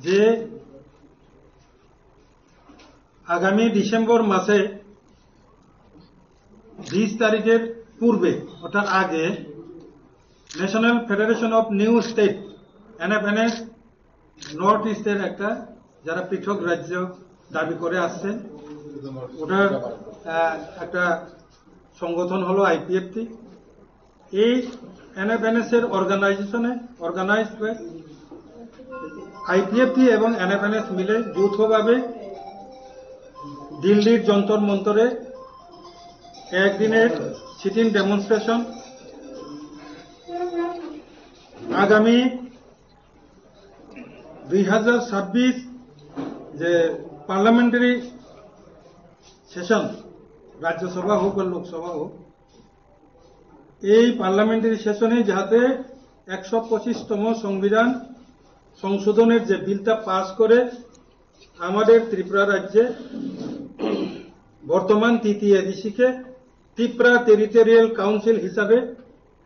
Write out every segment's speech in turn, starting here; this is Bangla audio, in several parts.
যে আগামী ডিসেম্বর মাসে 20 তারিখের পূর্বে অর্থাৎ আগে national federation of new state NFNS north ইস্টের একটা যারা পৃথক রাজ্য দাবি করে আসছে ওটার একটা সংগঠন হলো IPFT। এই NFNS এর অর্গানাইজ হয়ে IPFT এবং NFNS মিলে যৌথভাবে দিল্লির যন্তর মন্তরে একদিনের সিটিং ডেমনস্ট্রেশন আগামী 2026 যে পার্লামেন্টারি সেশন রাজ্যসভা হোক বা লোকসভা হোক এই পার্লামেন্টারি সেশনে যাতে 125তম সংবিধান সংশোধনের যে বিলটা পাস করে আমাদের ত্রিপুরা রাজ্যে বর্তমান তৃতীয় এডিসিকে ত্রিপুরা টেরিটোরিয়াল কাউন্সিল হিসাবে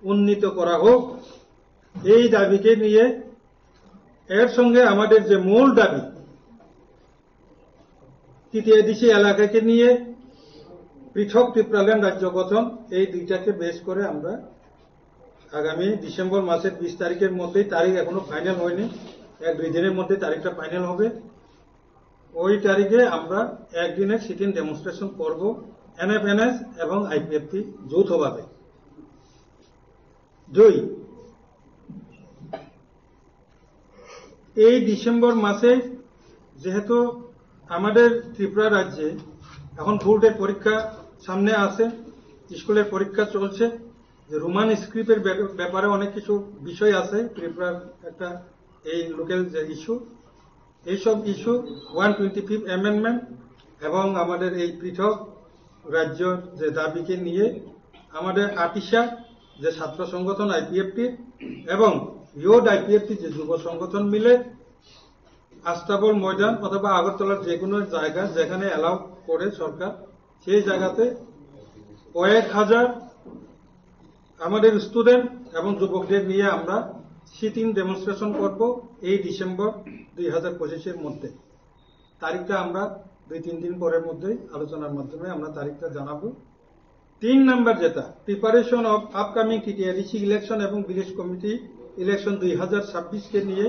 উন্নীত করা হোক। এই দাবিকে নিয়ে এর সঙ্গে আমাদের যে মূল দাবি তৃতীয় এডিসি এলাকাকে নিয়ে পৃথক ত্রিপুরাল্যান্ড রাজ্য গঠন, এই দুইটাকে বেশ করে আমরা আগামী ডিসেম্বর মাসের 20 তারিখের মধ্যেই, তারিখ এখনো ফাইনাল হয়নি, 1-2 দিনের মধ্যে তারিখটা ফাইনাল হবে, ওই তারিখে আমরা একদিনের সিটিং ডেমনস্ট্রেশন করব NFNS এবং IPFT যৌথভাবে। 2, এই ডিসেম্বর মাসে যেহেতু আমাদের ত্রিপুরা রাজ্যে এখন বোর্ডের পরীক্ষা সামনে আসে, স্কুলের পরীক্ষা চলছে, যে রোমান স্ক্রিপ্টের ব্যাপারে অনেক কিছু বিষয় আছে ত্রিপুরার একটা এই লোকাল যে ইস্যু, এইসব ইস্যু 125 অ্যামেন্ডমেন্ট এবং আমাদের এই পৃথক রাজ্য যে দাবিকে নিয়ে আমাদের আটিশা যে ছাত্র সংগঠন IPFT এবং ইয়োড IPFT যে যুব সংগঠন মিলে আস্তাবল ময়দান অথবা আগরতলার যে কোনো জায়গা যেখানে অ্যালাউ করে সরকার, সেই জায়গাতে কয়েক হাজার আমাদের স্টুডেন্ট এবং যুবকদের নিয়ে আমরা সিটিং ডেমনস্ট্রেশন করব এই ডিসেম্বর 2025-এর মধ্যে। তারিখটা আমরা 2-3 দিন পরের মধ্যেই আলোচনার মাধ্যমে আমরা তারিখটা জানাবো। 3 নাম্বার যেটা preparation of upcoming TTRC election এবং ভিলেজ কমিটি ইলেকশন 2026-কে নিয়ে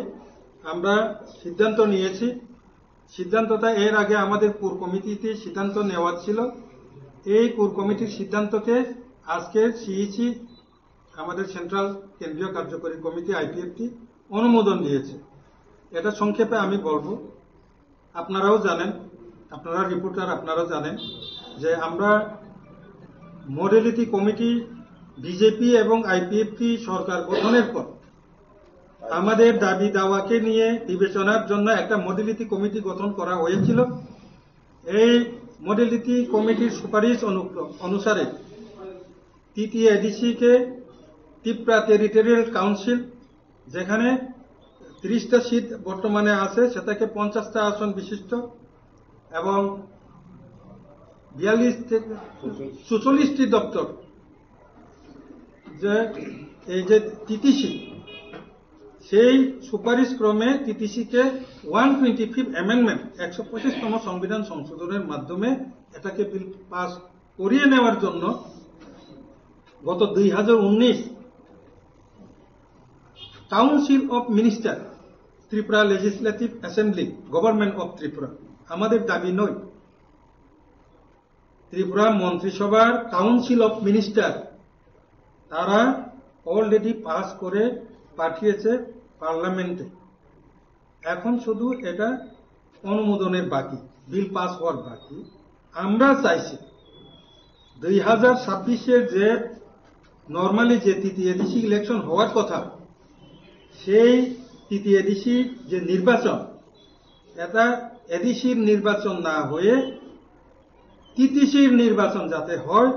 আমরা সিদ্ধান্ত নিয়েছি। সিদ্ধান্তটা এর আগে আমাদের কোর কমিটিতে সিদ্ধান্ত নেওয়া ছিল। এই কোর কমিটির সিদ্ধান্তকে আজকে CEC আমাদের সেন্ট্রাল কেন্দ্রীয় কার্যকরী কমিটি IPFT অনুমোদন দিয়েছে। এটা সংক্ষেপে আমি বলবো, আপনারাও জানেন, আপনারা রিপোর্টার, আপনারাও জানেন যে আমরা মডেলিটি কমিটি বিজেপি এবং IPFT সরকার গঠনের পর আমাদের দাবি দাওয়াকে নিয়ে বিবেচনার জন্য একটা মডেলিটি কমিটি গঠন করা হয়েছিল। এই মডেলিটি কমিটির সুপারিশ অনুসারে তৃতীয় এডিসিকে ত্রিপুরা টেরিটোরিয়াল কাউন্সিল, যেখানে 30টা সিট বর্তমানে আছে, সেটাকে 50টা আসন বিশিষ্ট এবং 44টি দপ্তর, যে এই যে TTC, সেই সুপারিশ ক্রমে TTC-কে 125 অ্যামেন্ডমেন্ট 125তম সংবিধান সংশোধনের মাধ্যমে এটাকে বিল পাস করিয়ে নেওয়ার জন্য গত 2019 council of minister Tripura legislative assembly government of Tripura, আমাদের দাবি নয়, ত্রিপুরা মন্ত্রিসভার কাউন্সিল অফ মিনিস্টার তারা অলরেডি পাস করে পাঠিয়েছে পার্লামেন্টে। এখন শুধু এটা অনুমোদনের বাকি, বিল পাস হওয়ার বাকি। আমরা চাইছি 2026-এর যে নর্মালি যে তৃতীয় এডিসি ইলেকশন হওয়ার কথা, সেই তৃতীয় এডিসি যে নির্বাচন, এটা এডিসির নির্বাচন না হয়ে TTCর নির্বাচন যাতে হয়,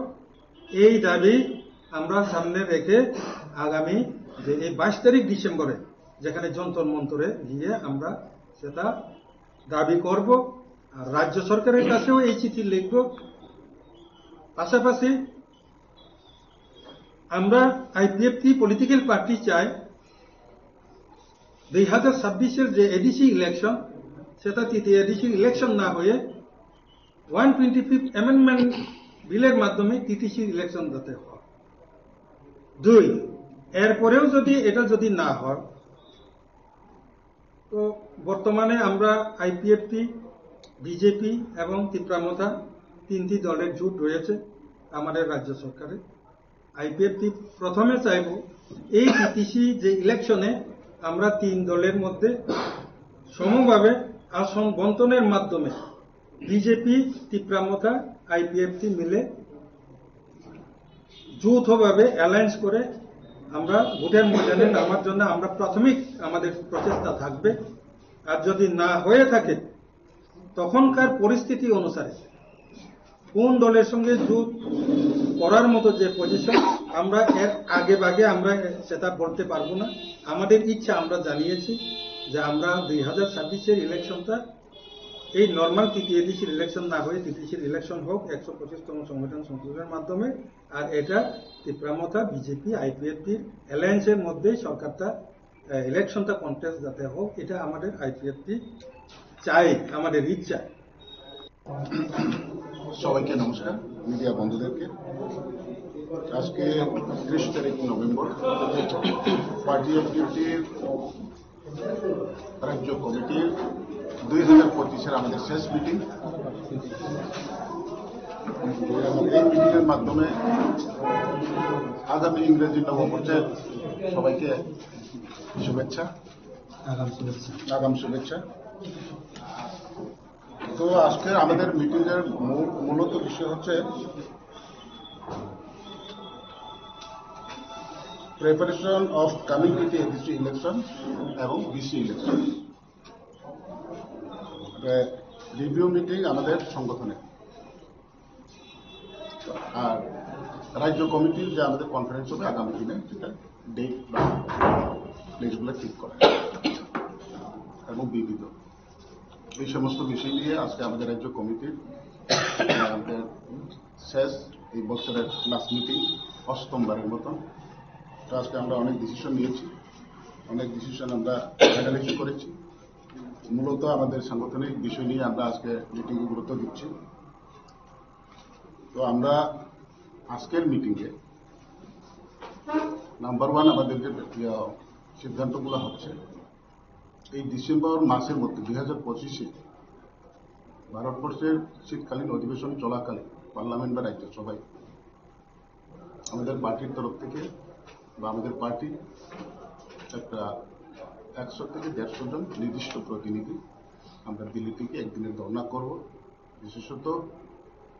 এই দাবি আমরা সামনে রেখে আগামী যে এই 22 তারিখ ডিসেম্বরে যেখানে যন্তর মন্তরে গিয়ে আমরা সেটা দাবি করব, আর রাজ্য সরকারের কাছেও এই চিঠি লিখব। পাশাপাশি আমরা IPFT পলিটিক্যাল পার্টি চাই 2026-এর যে এডিসি ইলেকশন সেটা তৃতীয় এডিসি ইলেকশন না হয়ে 125th অ্যামেন্ডমেন্ট বিলের মাধ্যমে টিটিসি ইলেকশন যাতে হয়। 2, এরপরেও যদি এটা না হয় তো বর্তমানে আমরা আইপিএফটি, বিজেপি এবং ত্রিপুরামথা 3টি দলের জোট রয়েছে আমাদের রাজ্য সরকারে। আইপিএফটি প্রথমে চাইব এই টিটিসি যে ইলেকশনে আমরা 3 দলের মধ্যে সমভাবে আসন বন্টনের মাধ্যমে বিজেপি, ত্রিপুরামথা, আইপিএফটি মিলে যৌথভাবে অ্যালায়েন্স করে আমরা ভোটের ময়দানে নামার জন্য আমরা প্রাথমিক আমাদের প্রচেষ্টা থাকবে। আর যদি না হয়ে থাকে তখনকার পরিস্থিতি অনুসারে কোন দলের সঙ্গে জোট করার মতো যে পজিশন আমরা এর আগে ভাগে আমরা সেটা বলতে পারবো না। আমাদের ইচ্ছা আমরা জানিয়েছি যে আমরা 2026-এর ইলেকশনটা এই নর্মাল টিটিএডিসির ইলেকশন না হয়ে টিটিসির ইলেকশন হোক 125তম সংবিধান সংশোধনের মাধ্যমে। আর এটা ত্রিপুরামথা, বিজেপি, আইপিএফটির অ্যালায়েন্সের মধ্যেই সরকারটা ইলেকশনটা কন্টেস্ট যাতে হোক, এটা আমাদের আইপিএফটি চাই, আমাদের ইচ্ছা। সবাইকে নমস্কার, মিডিয়া বন্ধুদেরকে। আজকে 30 তারিখ নভেম্বর পার্টি অফ ডিউটির রাজ্য কমিটির 2025-এর আমাদের শেষ মিটিং। এই মিটিংয়ের মাধ্যমে আগামী ইংরেজি নববর্ষের সবাইকে শুভেচ্ছা, আগাম শুভেচ্ছা। তো আজকে আমাদের মিটিংয়ের মূলত বিষয় হচ্ছে preparation of coming TTADC election এবং বিসি ইলেকশন, রিভিউ মিটিং আমাদের সংগঠনে। আর রাজ্য কমিটির যে আমাদের কনফারেন্স হবে আগামী দিনে, যেটা ডেট বা প্লেসগুলো ঠিক করা এবং বিবিধ এই সমস্ত বিষয় নিয়ে আজকে আমাদের রাজ্য কমিটির আমাদের শেষ এই বছরের লাস্ট মিটিং, 8মবারের মতন। তো আজকে আমরা অনেক ডিসিশন নিয়েছি, অনেক ডিসিশন আমরা ফাইনালাইজ করেছি। মূলত আমাদের সাংগঠনিক বিষয় নিয়ে আমরা আজকে মিটিংয়ে গুরুত্ব দিচ্ছি। তো আমরা আজকের মিটিংয়ে নাম্বার 1 আমাদের যে সিদ্ধান্তগুলো হচ্ছে, এই ডিসেম্বর মাসের মধ্যে 2025-এ ভারতবর্ষের শীতকালীন অধিবেশন চলাকালে পার্লামেন্ট বা রাজ্যসভায় আমাদের পার্টির তরফ থেকে বা আমাদের পার্টি একটা 100 থেকে 150 জন নির্দিষ্ট প্রতিনিধি আমরা দিল্লি থেকে একদিনের ধর্ণা করব, বিশেষত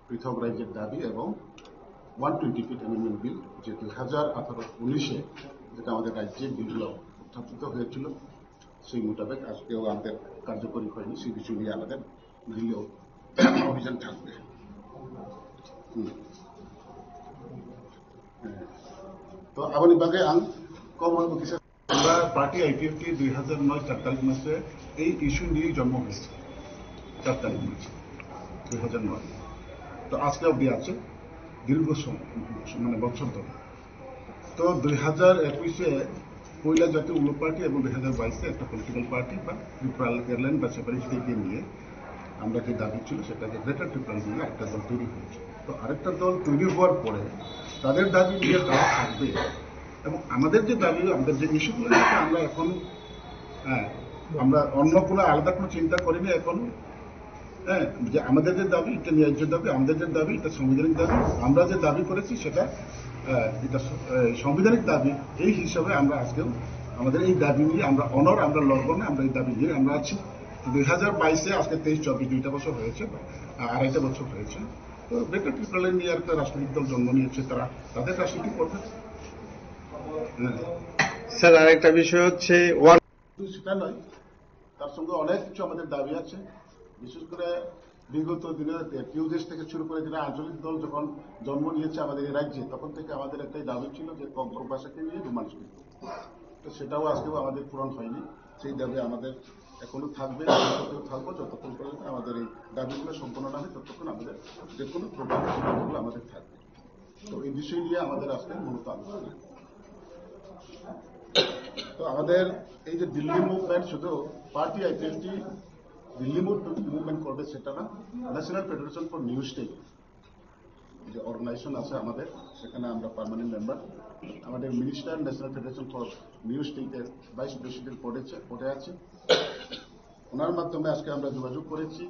পৃথক রাজ্যের দাবি এবং 125th অ্যামেন্ডমেন্ট বিল, যে 2018-19-এ যেটা আমাদের রাজ্যে বিলগুলো উত্থাপিত হয়েছিল সেই মোতাবেক আজকেও আমাদের কার্যকরী হয়নি। সেই বিষয় নিয়ে আমাদের দিল্লি অভিযান থাকবে। তো আপনি বাগে আমরা পার্টি আইপিএফটি 2009 4 তারিখ মাসে এই ইস্যু নিয়েই জন্ম হয়েছে, 4 তারিখ মাসে 2009। তো আজকে অব্দি আছে দীর্ঘ মানে বছর ধরে। তো 2021-এ পয়লা জাতীয় উল্লো পার্টি এবং 2022-এ একটা পলিটিক্যাল পার্টি বা ট্রিপুরা এয়ারলাইন বা সেপারেটিস্টকে নিয়ে আমরা যে দাবি ছিল সেটাকে গ্রেটার ট্রিপুরা নিয়ে একটা দল তৈরি হয়েছে। তো আরেকটা দল তৈরি হওয়ার পরে তাদের দাবি নিয়ে তারা থাকবে এবং আমাদের যে দাবি, আমাদের যে ইস্যুগুলো আমরা এখন আমরা অন্য কোনো আলাদা কোনো চিন্তা করিনি এখন। যে আমাদের যে দাবি এটা ন্যায্য দাবি, আমাদের যে দাবি এটা সাংবিধানিক দাবি, আমরা যে দাবি করেছি সেটা এটা সাংবিধানিক দাবি। এই হিসাবে আমরা আজকেও আমাদের এই দাবি নিয়ে আমরা আমরা লড়বো না, আমরা এই দাবি নিয়ে আমরা আছি। 2022-এ আজকে 23-24 2টা বছর হয়েছে, 2.5 বছর হয়েছে। তো গ্রেটার ট্রিপুরা নিয়ে একটা রাজনৈতিক দল জন্ম নিয়েছে, তারা তাদের রাজনীতি করবে। স্যার আরেকটা বিষয় হচ্ছে সেটা নয়, তার সঙ্গে অনেক কিছু আমাদের দাবি আছে। বিশেষ করে বিগত দিনে কেউ দেশ থেকে শুরু করে যেটা আঞ্চলিক দল যখন জন্ম নিয়েছে আমাদের এই রাজ্যে, তখন থেকে আমাদের একটাই দাবি ছিল যে কঙ্কর ভাষাকে নিয়ে রোমাঞ্চ। তো সেটাও আজকেও আমাদের পূরণ হয়নি। সেই দাবি আমাদের এখনো থাকবে, থাকবো যতক্ষণ পর্যন্ত আমাদের এই দাবিগুলো সম্পন্ন না হয়, ততক্ষণ আমাদের যে কোনো প্রোগ্রাম সিদ্ধান্তগুলো আমাদের থাকবে। তো এই বিষয় নিয়ে আমাদের আজকে মূলত আলোচনা। তো আমাদের এই যে দিল্লি মুভমেন্ট শুধু পার্টি আইপিএফটি দিল্লি মুভমেন্ট করবে সেটা না, national federation for news tech যে অর্গানাইজেশন আছে আমাদের, সেখানে আমরা পার্মানেন্ট মেম্বার। আমাদের minister national federation for news টেকের ভাইস প্রেসিডেন্ট পদে আছে। ওনার মাধ্যমে আজকে আমরা যোগাযোগ করেছি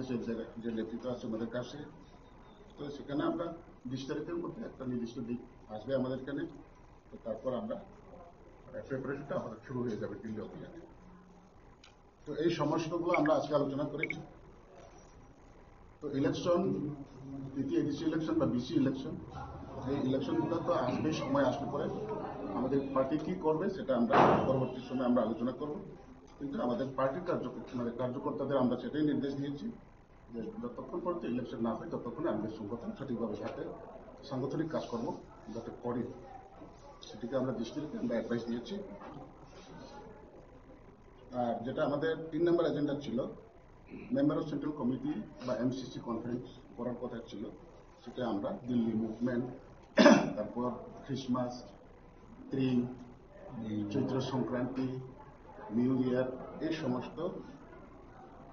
সেই জায়গায় যে নেতৃত্ব আছে আমাদের কাছে। তো সেখানে আমরা 20 তারিখের মধ্যে একটা নির্দিষ্ট দিক আসবে আমাদের এখানে। তো তারপর আমরা প্রিপারেশনটা আমাদের শুরু হয়ে যাবে দিল্লি অভিযানে। তো এই সমস্যাগুলো আমরা আজকে আলোচনা করেছি। তো ইলেকশন, দ্বিতীয় এডিসি ইলেকশন বা বিসি ইলেকশন, এই ইলেকশনগুলো তো আসবে, সময় আসলে পরে আমাদের পার্টি কি করবে সেটা আমরা পরবর্তী সময় আমরা আলোচনা করব। কিন্তু আমাদের পার্টির কার্যকর্তাদের আমরা সেটাই নির্দেশ দিয়েছি যে যতক্ষণ পর্যন্ত ইলেকশন না হয় ততক্ষণ আমাদের সংগঠন সঠিকভাবে যাতে সাংগঠনিক কাজকর্ম যাতে করি, সেটিকে আমরা দৃষ্টি রেখে আমরা অ্যাডভাইস দিয়েছি। আর যেটা আমাদের 3 নম্বর এজেন্ডা ছিল, মেম্বার অফ সেন্ট্রাল কমিটি বা এমসিসি কনফারেন্স করার কথা ছিল, সেটা আমরা দিল্লি মুভমেন্ট, তারপর Christmas tree, Chaitra Sankranti, new year, এই সমস্ত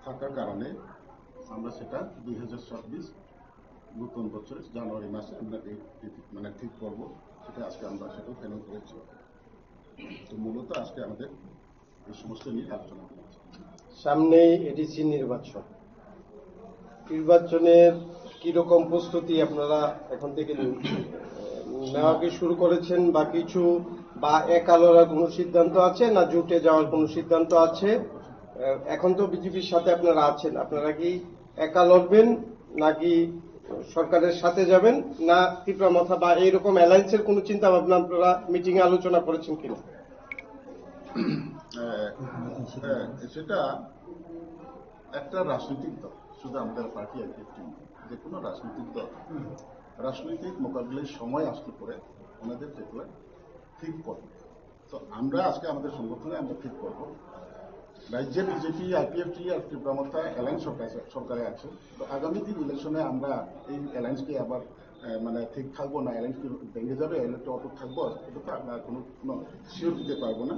থাকার কারণে আমরা সেটা 2026 নতুন বছরের জানুয়ারি মাসে আমরা ঠিক করবো। সেটা আজকে আমরা সেটাও ফাইনাল করেছি। তো মূলত আজকে আমাদের এই সমস্ত নিয়ে আলোচনা করেছি। সামনেই এডিসি নির্বাচনের কিরকম প্রস্তুতি আপনারা এখন থেকে নেওয়া কি শুরু করেছেন, বা কিছু বা একালোরা কোনো সিদ্ধান্ত আছে, না জুটে যাওয়ার কোনো সিদ্ধান্ত আছে? এখন তো বিজেপির সাথে আপনারা আছেন, আপনারা কি একা লড়বেন নাকি সরকারের সাথে যাবেন, না ত্রিপুরা মাথা বা এইরকম অ্যালায়েন্সের কোনো চিন্তা ভাবনা আপনারা মিটিং এ আলোচনা করেছেন কিনা? সেটা একটা রাজনৈতিক দল, শুধু আমাদের পার্টি আইপিএফটি, যে কোনো রাজনৈতিক দল রাজনৈতিক মোকাবিলায় সময় আসলে পরে ওনাদের যেগুলো ঠিক করবে। তো আমরা আজকে আমাদের সংগঠনে আমরা ঠিক করবো। রাজ্যে বিজেপি, আইপিএফটি আর ত্রিপুরা মাথা অ্যালায়েন্স সরকারে আছে। তো আগামী দিন ইলেকশনে আমরা এই অ্যালায়েন্সকে আবার ঠিক থাকবো না, অ্যালায়েন্স কি ভেঙে যাবে, অ্যালায়েন্সটা অটুট থাকবো, এটা তো আমরা কোনো শিওর দিতে পারবো না।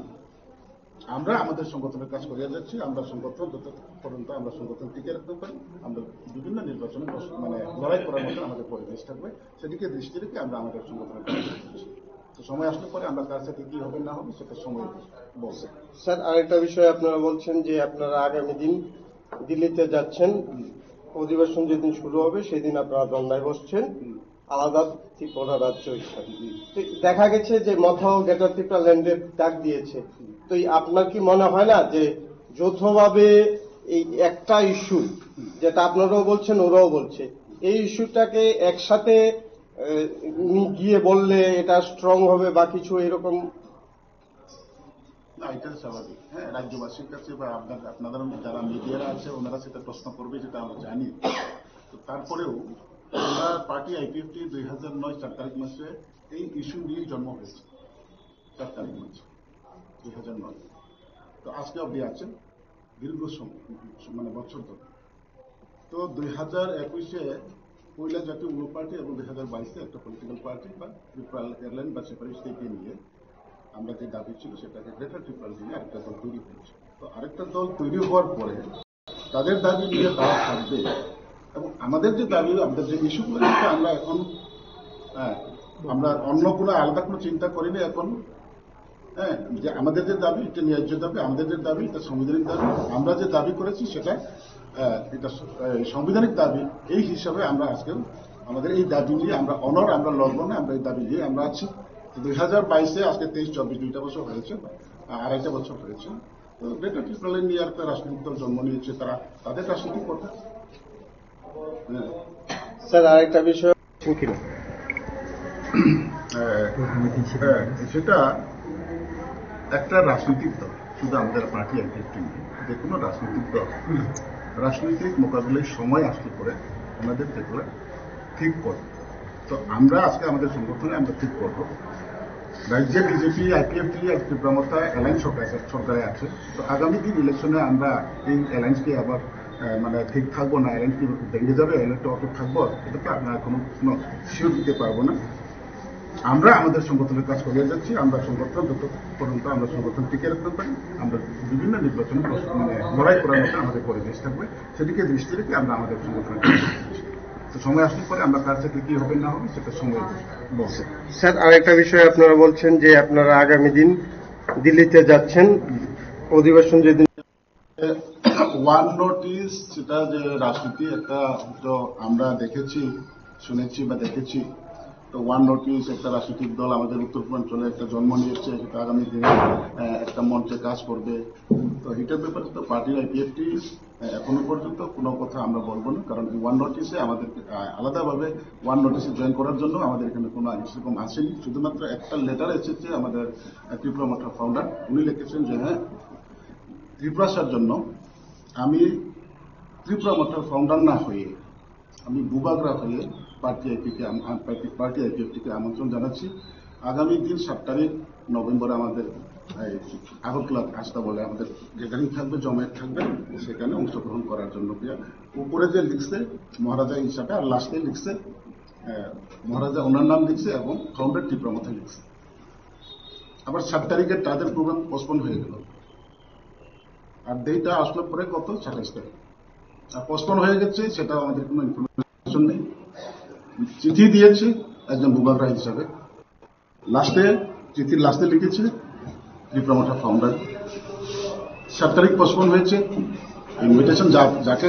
আমরা আমাদের সংগঠনের কাজ করিয়ে যাচ্ছি। আমরা সংগঠন যত পর্যন্ত আমরা সংগঠন টিকে রাখতে পারি, আমরা বিভিন্ন নির্বাচনে লড়াই করার মতো আমাদের পরিবেশ থাকবে, সেদিকে দৃষ্টি রেখে আমরা আমাদের সংগঠনের কাজ করছি। তো সময় আসলে পরে আমরা কার সাথে কি হবে না হবে সেটা সময় বলছে। স্যার, আরেকটা বিষয়, আপনারা বলছেন যে আপনারা আগামী দিন দিল্লিতে যাচ্ছেন, অধিবেশন যেদিন শুরু হবে সেদিন আপনারা ধর্নায় বসছেন, আলাদা ত্রিপুরা রাজ্য হিসাবে। দেখা গেছে যে মথাও গ্রেটার ত্রিপুরা ল্যান্ডের ডাক দিয়েছে। তো আপনার কি মনে হয় না যে যৌথভাবে এই একটা ইস্যু, যেটা আপনারাও বলছেন ওরাও বলছে, এই ইস্যুটাকে একসাথে গিয়ে বললে এটা স্ট্রং হবে বা কিছু এরকম? না, এটা স্বাভাবিক। হ্যাঁ, রাজ্যবাসীর কাছে বা আপনাদের যারা মিডিয়ারা আছে ওনারা সেটা প্রশ্ন করবে, যেটা আমরা জানি। তো তারপরেও আমরা পার্টি আইপিএফটি 2009 4 তারিখ মাসে এই ইস্যু নিয়ে জন্ম হয়েছে। 4 তারিখ মাসে 2009। তো আজকে অব্দি আছে দীর্ঘ বছর ধরে। তো 2021-এ পয়লা জাতীয় অন্য পার্টি এবং 2022-এ একটা পলিটিক্যাল পার্টি বা ত্রিপুরা এয়ারলাইন বা সেপারেটকে নিয়ে আমরা যে দাবি ছিল সেটাকে গ্রেটার ত্রিপুরা নিয়ে আরেকটা দল তৈরি হয়েছে। তো আরেকটা দল তৈরি হওয়ার পরে তাদের দাবি নিয়ে তারা থাকবে, এবং আমাদের যে দাবি, আমাদের যে ইস্যুগুলো আমরা এখন আমরা অন্য কোনো আলাদা কোনো চিন্তা করিনি এখন। হ্যাঁ, যে আমাদের যে দাবি এটা ন্যায্য দাবি, আমাদের যে দাবি এটা সাংবিধানিক দাবি। আমরা যে দাবি করেছি সেটা এটা সাংবিধানিক দাবি। এই হিসাবে আমরা আজকে আমাদের এই দাবি নিয়ে আমরা আমরা লড়বো না, আমরা এই দাবি নিয়ে আমরা আছি। 2022-এ আজকে 23-24 2টা বছর হয়েছে, আড়াইটা বছর হয়েছে। তো গ্রেটার ত্রিপুরা নিয়ে একটা রাজনৈতিক দল জন্ম নিয়েছে, তারা তাদের রাজনৈতিক কথা। স্যার, আরেকটা বিষয়, সেটা একটা রাজনৈতিক দল, শুধু আমাদের পার্টি আইপিএফটি নিয়ে, যে কোনো রাজনৈতিক দল রাজনৈতিক মোকাবিলায় সময় আসলে পরে ওনাদের যেগুলো ঠিক করবে। তো আমরা আজকে আমাদের সংগঠনে আমরা ঠিক করবো। রাজ্যে বিজেপি, আইপিএফটি আর ত্রিপুরা মাথা অ্যালায়েন্স সরকারে আছে। তো আগামী দিন ইলেকশনে আমরা এই অ্যালায়েন্সকে আবার ঠিক থাকবো না, অ্যালায়েন্স কি ভেঙে যাবে, অ্যালায়েন্সটা অটুট থাকবো, এটা তো আমরা কোনো শিওর দিতে পারবো না। আমরা আমাদের সংগঠনের কাজ করে যাচ্ছি। আমরা সংগঠন যত পর্যন্ত আমরা সংগঠন টিকে রাখতে পারি, আমরা বিভিন্ন নির্বাচনে লড়াই করার মতো আমাদের পরিবেশ থাকবে, সেদিকে দৃষ্টি রেখে আমরা আমাদের সংগঠনের কাজ করছি। তো সময় আসলে পরে আমরা কার সাথে কি হবে না হবে সেটা সময় বলছে। স্যার, আরেকটা বিষয় আপনারা বলছেন যে আপনারা আগামী দিন দিল্লিতে যাচ্ছেন, অধিবেশন যেদিন ওয়ান নোটিস, সেটা যে রাজনীতি একটা, তো আমরা দেখেছি, শুনেছি বা দেখেছি, তো ওয়ান নোটিস একটা রাজনৈতিক দল আমাদের উত্তর পূর্বাঞ্চলে একটা জন্ম নিয়েছে, সেটা আগামী দিনে একটা মঞ্চে কাজ করবে। তো এটার ব্যাপারে তো পার্টির আইপিএফটি এখনো পর্যন্ত কোনো কথা আমরা বলবো না, কারণ এই ওয়ান নোটিসে আমাদেরকে আলাদাভাবে ওয়ান নোটিসে জয়েন করার জন্য আমাদের এখানে কোনো সেরকম আসেনি। শুধুমাত্র একটা লেটার এসেছে আমাদের ত্রিপুরা মঠের ফাউন্ডার, উনি লিখেছেন যে হ্যাঁ, ত্রিপুরা আসার জন্য আমি ত্রিপুরা মঠের ফাউন্ডার না হয়ে আমি বুবাগরা হয়ে পার্টি আইপিএফটিকে আমন্ত্রণ জানাচ্ছি। আগামী দিন 7 তারিখ নভেম্বরে আমাদের আগরতলা আস্থা বলে আমাদের গ্যাদারিং থাকবে, জমায়েত থাকবে, সেখানে অংশগ্রহণ করার জন্য। উপরে যে লিখছে মহারাজা হিসাবে, আর লাস্টে লিখছে মহারাজা ওনার নাম লিখছে এবং ফাউন্ডার ত্রিপুরা মঠে লিখছে। আবার 7 তারিখে তাদের প্রোগ্রাম পোস্টপোন হয়ে গেল, আর ডেটটা আসলো পরে কত 27 তারিখ, আর পোস্টপোন হয়ে গেছে, সেটা আমাদের কোনো ইনফরমেশন নেই। চিঠি দিয়েছি একজন বুবাগরা হিসাবে, চিঠির লাস্টে লিখেছে ত্রিপুরা মঠের ফাউন্ডার। 7 তারিখ পোস্টপোন হয়েছে, ইনভিটেশন যাকে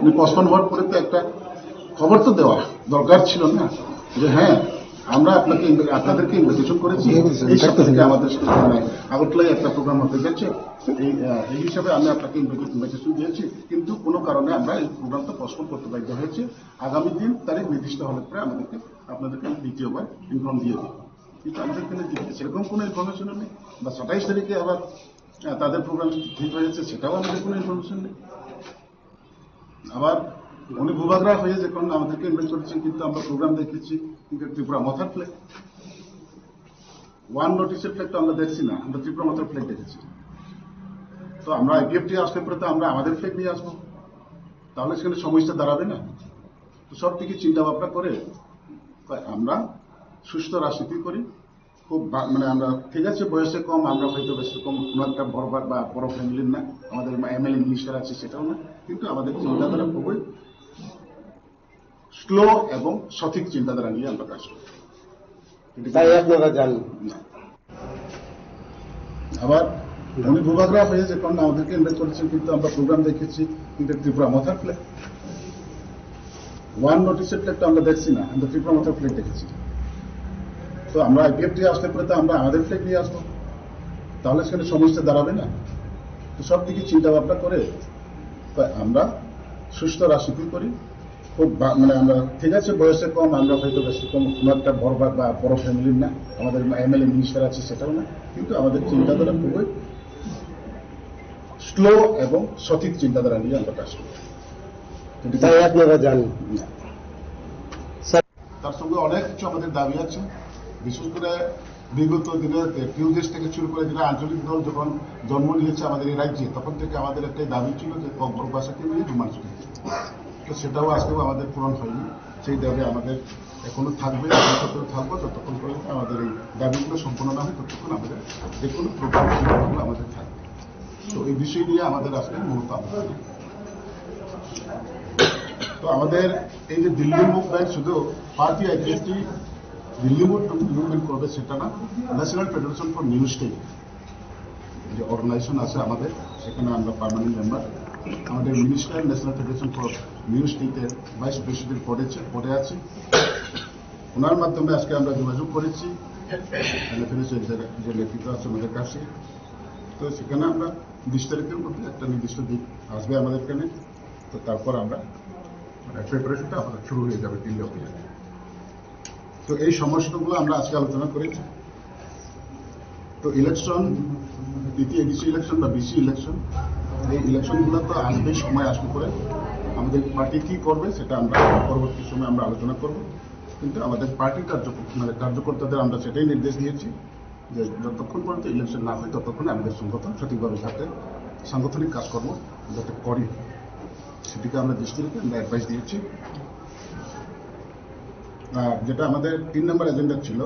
উনি পোস্টপোন হওয়ার পরে তো একটা খবর তো দেওয়া দরকার ছিল না, যে হ্যাঁ আমরা আপনাদেরকে ইনভিটেশন করেছি, এই সপ্তাহ থেকে আমাদের আগরতলায় একটা প্রোগ্রাম হতে যাচ্ছে, এই হিসাবে আমি আপনাকে ইনভিটেশন দিয়েছি, কিন্তু কোনো কারণে আমরা এই প্রোগ্রামটা পোস্টপোন করতে বাধ্য হয়েছে। আগামী দিন তারিখ নির্দিষ্ট হলে পরে আপনাদেরকে দ্বিতীয়বার ইনফর্ম দিয়ে দিই, কিন্তু আমাদের এখানে সেরকম কোনো ইনফরমেশন নেই। বা 27 তারিখে আবার তাদের প্রোগ্রাম ঠিক হয়েছে, সেটাও আমাদের কোনো ইনফরমেশন নেই। আবার উনি ভূভাগরা হয়ে যখন আমাদেরকে ইনভাইট করেছেন, কিন্তু আমরা প্রোগ্রাম দেখেছি কিন্তু ত্রিপুরা মথার ফ্ল্যাগ, ওয়ান নোটিসের ফ্ল্যাগ তো আমরা দেখছি না, আমরা ত্রিপুরা মথার ফ্ল্যাগ দেখেছি। তো আমরা আইপিএফটি আসলে পরে তো আমরা আমাদের ফ্ল্যাগ নিয়ে আসবো, তাহলে সেখানে সমস্যা দাঁড়াবে না? তো সব দিকে চিন্তা ভাবনা করে আমরা সুস্থ রাজনীতি করি। খুব মানে আমরা ঠিক আছে, বয়সে কম, আমরা হয়তো বেশি কম কোনো একটা বড় ফ্যামিলির না, আমাদের এমএলএ মিনিস্টার আছে সেটাও না, কিন্তু আমাদের চিন্তাধারা খুবই স্লো এবং সঠিক চিন্তাধারা নিয়ে আমরা কাজ করি। তাই আপনারা জানেন। আবার উনি ভূভাগরা হয়ে যখন আমাদেরকে ইনভাইট করেছেন, কিন্তু আমরা প্রোগ্রাম দেখেছি কিন্তু ত্রিপুরা মথার ফ্ল্যাগ, ওয়ান নোটিসের ফ্ল্যাগ তো আমরা দেখছি না, আমরা ত্রিপুরা মথার ফ্ল্যাগ দেখেছি। তো আমরা আইপিএফটি আসলে পরে তো আমরা আমাদের ফ্ল্যাগ নিয়ে আসবো, তাহলে সেখানে সমস্যা দাঁড়াবে না? তো সব দিকে চিন্তা ভাবনা করে আমরা সুস্থ রাজনীতি করি। খুব মানে আমরা ঠিক আছে, বয়সে কম, আমরা হয়তো বেশি কম কোনো একটা বড় ফ্যামিলির না, আমাদের এমএলএ মিনিস্টার আছে সেটাও না, কিন্তু আমাদের চিন্তাধারা খুবই স্লো এবং সঠিক চিন্তাধারা নিয়ে আমরা কাজ করি। তাই আপনারা জানেন। তার সঙ্গে অনেক কিছু আমাদের দাবি আছে, বিশেষ করে বিগত দিনে পিউদেশ থেকে শুরু করে যেটা আঞ্চলিক দল যখন জন্ম নিয়েছে আমাদের এই রাজ্যে, তখন থেকে আমাদের একটাই দাবি ছিল যে ককবরক ভাষাকে নিয়ে রোমাঞ্চ দিতে। তো সেটাও আজকেও আমাদের পূরণ হয়নি, সেই দাবি আমাদের এখনো থাকবে, থাকবো যতক্ষণ পর্যন্ত আমাদের এই দাবিগুলো সম্পূর্ণ না হয়, ততক্ষণ আমাদের যে কোনো প্রোগ্রামগুলো আমাদের থাকবে। তো এই বিষয় নিয়ে আমাদের আজকে মূলত আলোচনা। তো আমাদের এই যে দিল্লি মুভমেন্ট, শুধু পার্টি আইপিএফটি দিল্লি মুভমেন্ট করবে সেটা না, national federation for new state যে অর্গানাইজেশন আছে আমাদের, সেখানে আমরা পার্মানেন্ট মেম্বার। আমাদের minister national federation for new স্টেটের ভাইস প্রেসিডেন্ট পদে আছে, ওনার মাধ্যমে আজকে আমরা যোগাযোগ করেছি যে নেতৃত্ব আছে আমাদের কাছে। তো সেখানে আমরা 20 তারিখের মধ্যে একটা নির্দিষ্ট দিক আসবে আমাদের এখানে, তো তারপর আমরা প্রিপারেশনটা আমাদের শুরু হয়ে যাবে দিল্লি অফিসে। তো এই সমস্যাগুলো আমরা আজকে আলোচনা করেছি। তো ইলেকশন, এডিসি ইলেকশন বা বিসি ইলেকশন, এই ইলেকশনগুলো তো আসবে, সময় আসবে পরে আমাদের পার্টি কি করবে সেটা আমরা পরবর্তী সময় আমরা আলোচনা করব। কিন্তু আমাদের পার্টি কার্যকর্তাদের আমরা সেটাই নির্দেশ দিয়েছি যে যতক্ষণ পর্যন্ত ইলেকশন না হয় ততক্ষণ আমাদের সংগঠন সঠিকভাবে যাতে সাংগঠনিক কাজকর্ম যাতে করি, সেটিকে আমরা দৃষ্টি রেখে আমরা অ্যাডভাইস দিয়েছি। আর যেটা আমাদের 3 নম্বর এজেন্ডা ছিল,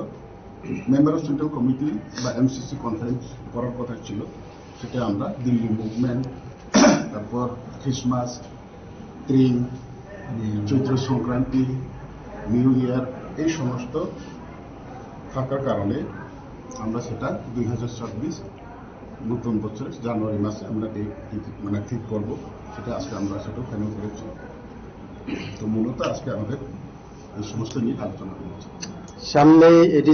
মেম্বার অফ সেন্ট্রাল কমিটি বা এমসিসি কনফারেন্স করার কথা ছিল, সেটা আমরা দিল্লি মুভমেন্ট, তারপর Christmas tree, Chaitra Sankranti, new year, এই সমস্ত থাকার কারণে আমরা সেটা 2026 নতুন বছর জানুয়ারি মাসে আমরা ঠিক করবো। সেটা আজকে আমরা সেটা ফাইনাল করেছি। তো মূলত আজকে আমাদের এই সমস্ত নিয়ে আলোচনা করেছি। সামনে এটি